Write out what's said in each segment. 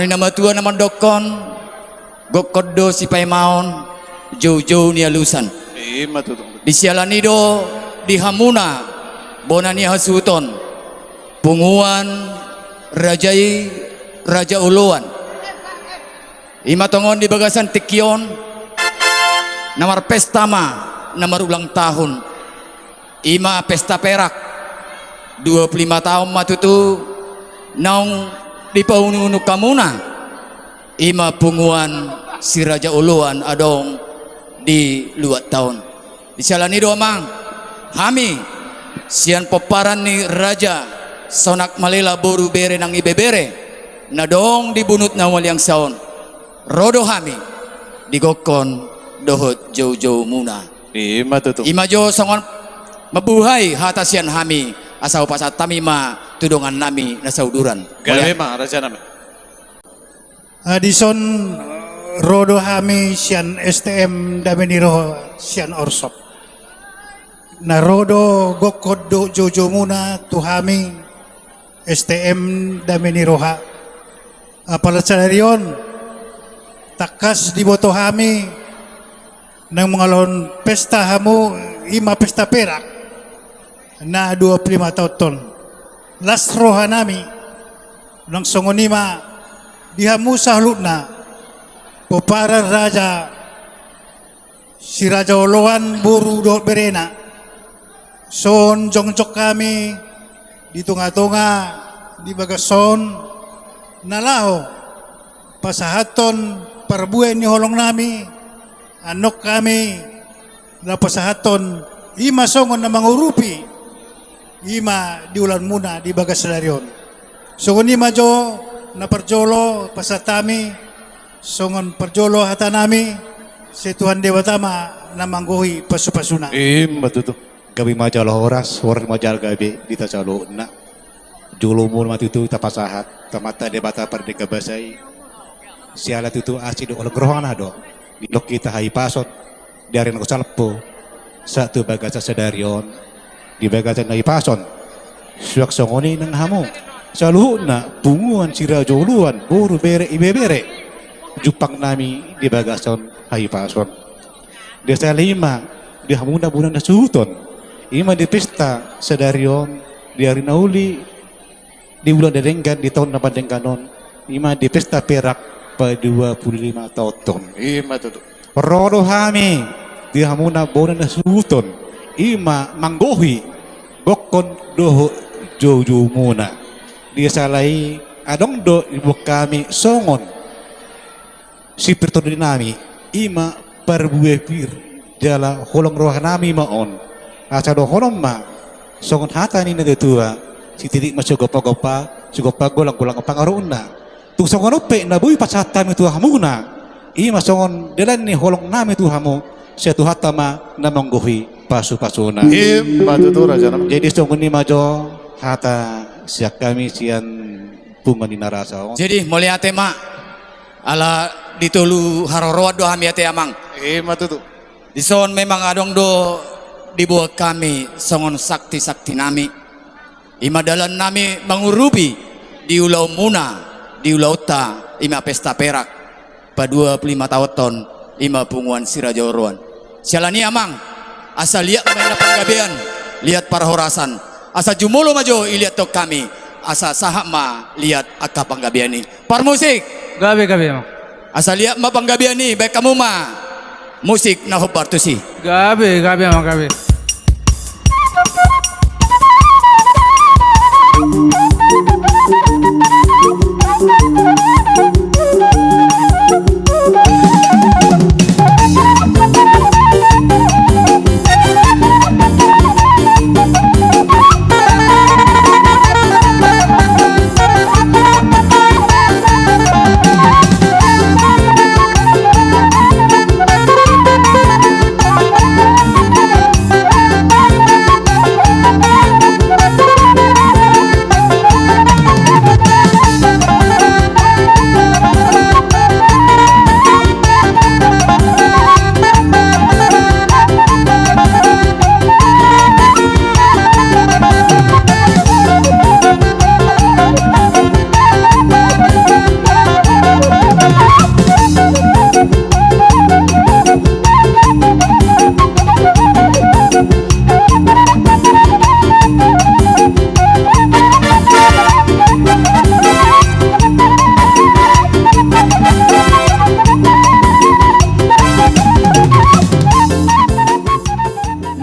Hari nama tua nama dokon gokodo si paimaon jauh-jauh ni alusan. Di sialani do di hamuna bonani hasuton punguan rajai raja uluan. Ima tongon di bagasan tikion namar pesta ma namar ulang tahun. Ima pesta perak 25 tahun matutu naung di paunu kamuna. Ima punguan si raja uluan adong di luat tahun. Di salani do mang hami sian peparan ni raja sonak malela boru bere nang ibebere nadong dibunut nawal yang saon rodo hami digokon dohot jauh-jauh muna. Ima jo songon mabuhay hatasian hami asau pasat tamima tudongan nami nasauduran gawe ma raja nami Adison rodo hami sian STM dabeniro sian orsop na rodo gokod do jojo muna tu hami STM dameniroha apalasanarion takas di boto hami nang mengalon pesta hamu ima pesta perak na 25 tahun las roha nami nang songonima dihamu sahlutna popara raja si raja oloan buru do berena son jongjok kami di tunga-tunga di bagason nalaho pasahaton parbuay ni holong nami anok kami na pasahaton ima songon na mangurupi ima di ulan muna di bagas larion songon ima jo na perjolo pasatami songon perjolo hata nami si Tuhan Dewa Tama na manggohi pasu-pasuna betul gabi majalah horas majal gabi dita calo na julumul mati tu tapasahat tamata debata perdeka basai sialat itu asido oleh gerohana do di lok kita hai pasot dari nako salpo satu bagasa sedarion di bagasa hai pason suak songoni nang hamu saluhna punguan sira joluan buru bere ibebere jupang nami di bagason hai pason desa lima di hamuna bulan nasuton ima di pesta sedarion di hari nauli di bulan derenggan di tahun apa dengkanon ima di pesta perak pada 25 tahun ima tuh rodo hami di hamuna bulan nasuton ima manggohi bokon doho jojo muna dia salai adong do ibu kami songon si pertodin nami ima perbuepir jala holong roh nami maon asa do holong ma songon hata ni nade tua si titik masuk gopa golang pangaruna tu songon ope na bui pasata mi tu hamuna ima songon delan ni holong nami tu hamu satu hata ma na manggohi pasu-pasuna ima tuh raja nami jadi songon ni majo hata siak kami sian bunga di narasa jadi mulia tema ala ditulu haroroa do hami ate amang ima tuh dison memang adong do dibuat kami songon sakti-sakti nami ima dalan nami mengurupi di ulau muna di ulau ta ima pesta perak pada 25 tahun ima punguan siraja oruan sialani amang asa lihat main panggabean lihat para horasan asa jumulo majo ilihat tok kami asa sahak ma lihat akap panggabean ini par musik gabe emang asa lihat ma panggabean ini baik kamu ma musik na hobar tu si gabe emang gabe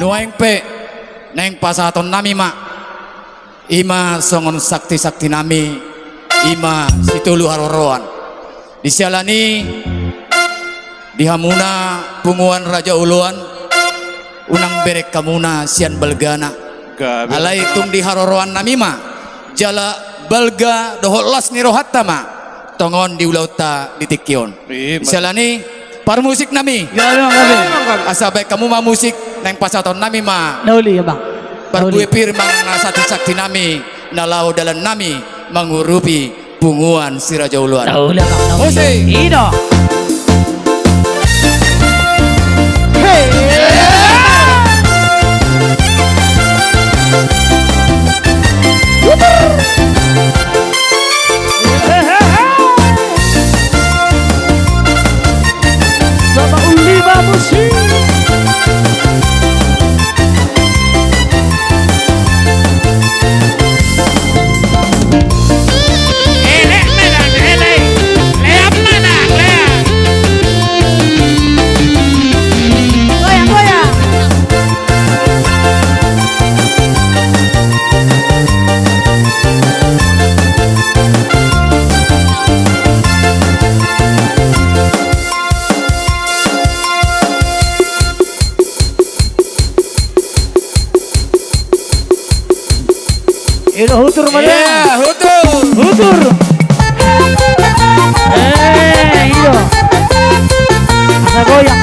nuaing pe neng pasaton nami ma ima songon sakti-sakti nami ima situlu haroroan disialani di Hamuna punguan Raja Uluan unang berek kamuna sian balgana Gabe. alai tung di haroroan nami ma jala balga doholas ni rohatta ma tongon di ulauta di tikyon disialani par musik nami Gabi mang gabi. asabay kamu ma musik neng pasaton nami ma Nauli ya bang. perbuipir mang sakti-sakti nami nalau dalan nami mengurupi punguan si Raja Uluan. Nauli ya bang. Musik. Ino. Sama uli babusi. Goyang goyang. Ino hutur mana? Ya, hutu. Hutur. Iyo. Asa goyang.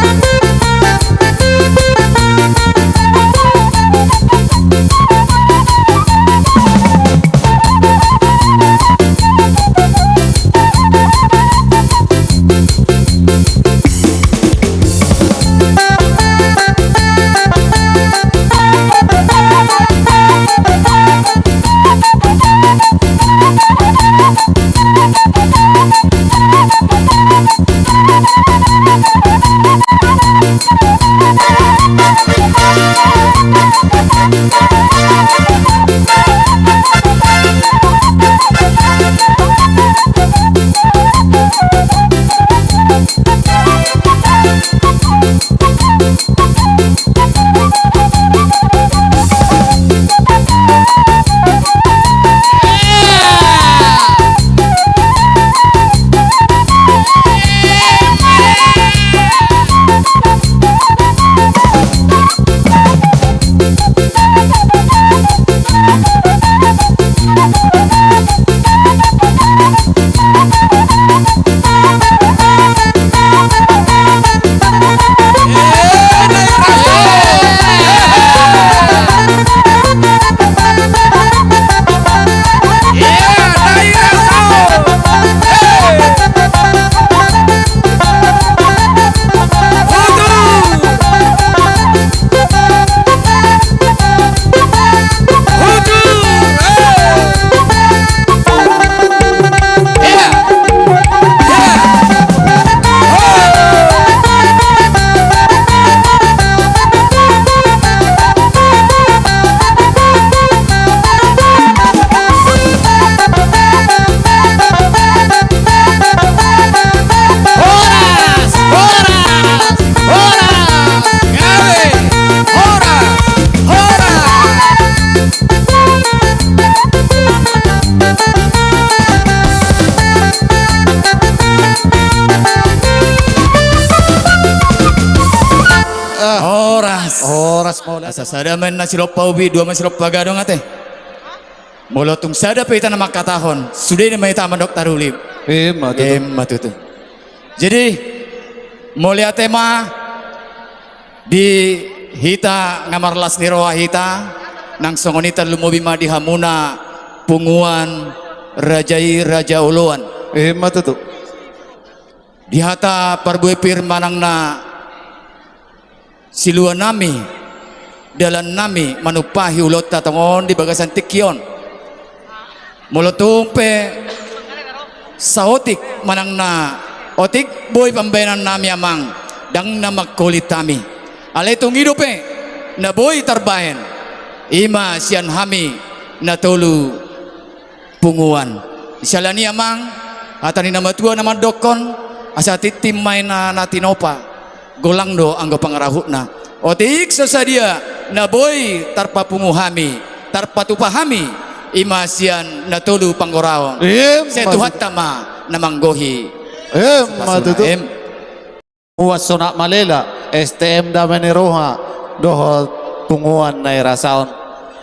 Oras mo asa sada man na silop paubi dua man silop pagadong ate. Molotung sada pa ita na makatahon. Sudah na may tama Dr. Ulib. Matuto. Jadi mulia tema di hita ngamarlas ni roha hita nang songonitan lumobima di Hamuna punguan Raja Uluan. Matuto. Di hata parbuepir manang na siluan nami dalan nami manupahi ulot tatongon di bagasan tikyon molotumpe saotik manang na otik boy pambenan nami amang dang na magkulit kami alay itong hidupe na boy tarbayan ima siyan hami na tulu punguan isyalani amang atani na matua na madokon asa titimay na natinopa golang do ang pangarahut na Otik sesadia naboy tarpapunguhami tarpatupahami imasian natulu panggoraon. Setuhat tama namanggohi. Matutu. Uwasona malela STM Damai Roha dohol punguan na irasaon.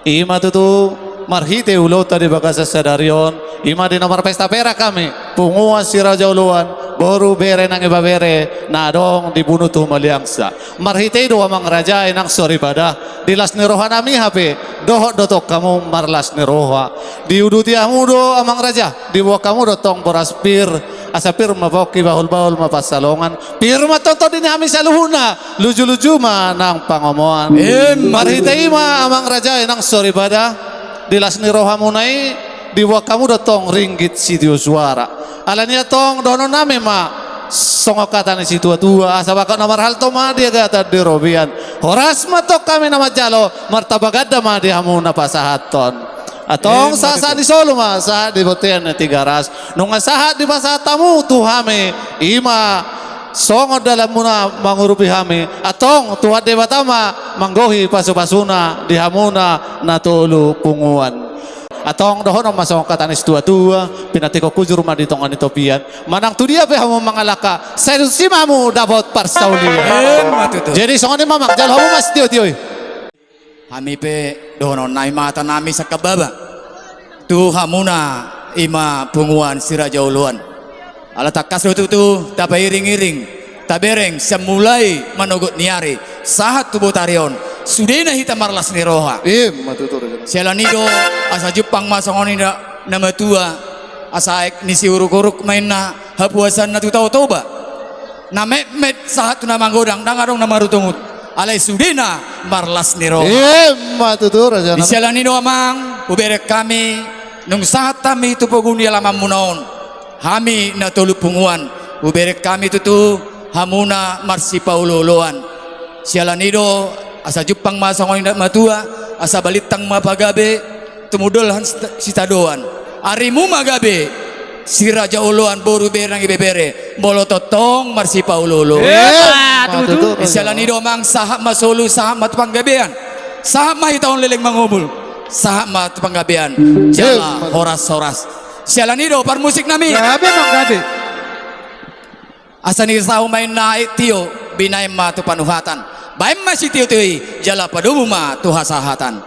Ima tutu marhite ulo tadi bagasa sadarion. Ima di nomor pesta pera kami punguan si Raja Uluan baru bere nang iba bere na dong dibunuh tuh maliangsa. Marhite do amang raja enang sori pada dilas ni roha nami hape dohot dotok kamu marlas ni roha diuduti amu do amang raja dibawa kamu dotong boras pir asapir maboki bahul-bahul mapasalongan pir matonton ini kami saluhuna luju-luju manang pangomoan marhite ima amang raja enang sori pada dilas ni roha munai dibawa kamu dotong ringgit sidio suara alanya tong dono nami ma songokatan si tua-tua asa baka nomor halto ma dia gata di robian horas matok kami nama jalo martabagada ma dia hamuna pasahaton atong sasa di solo ma saat di botian na tigaras nung sahat di pasatamu tuhame ima songo dalam muna mangurupi hami atong tuhat de batama manggohi pasu-pasuna di hamuna natulu punguan atong dohono masong katanis tua-tua pinatiko kujur rumah di tongan itopian manang tu dia behamu mangalaka sedusi mamu dapat parsaulia jadi songan ni mamak jalo hamu mas tio-tio Hami pe dohono nai mata nami sakababa tu hamuna ima punguan si Raja Uluan ala takas tu tapi iring-iring tabereng semulai manogot niari sahat tubuh tarion sudena hita marlas ni roha Matutu Raja. Selanido asa Jepang masongoni nama tua asa ek nisi uruk-uruk main na hapuasan na tutau toba na met sahat na manggodang dangarong na marutungut alay sudena marlas ni roha Matutu Raja. di Selanido amang uberek kami nung sahat kami itu paguni alamam munaon kami na tulupunguan uberek kami tutu hamuna marsi paululuan Selanido asa Jepang masongoni na matua asa balitang mapagabe tumudol si tadoan arimu magabe si Raja Uluan boru berang ibebere molototong marsi paululu Matutu. Isalanido mang sahap masulu sahap matpanggabean sahap mahitaon leleng mangubul sahap matpanggabean jala horas-horas Isalanido par musik nami Gabi mang gabi. asa ni sao main naik tio binay matu panuhatan baim masih tio tio jala padumuma tuhasahatan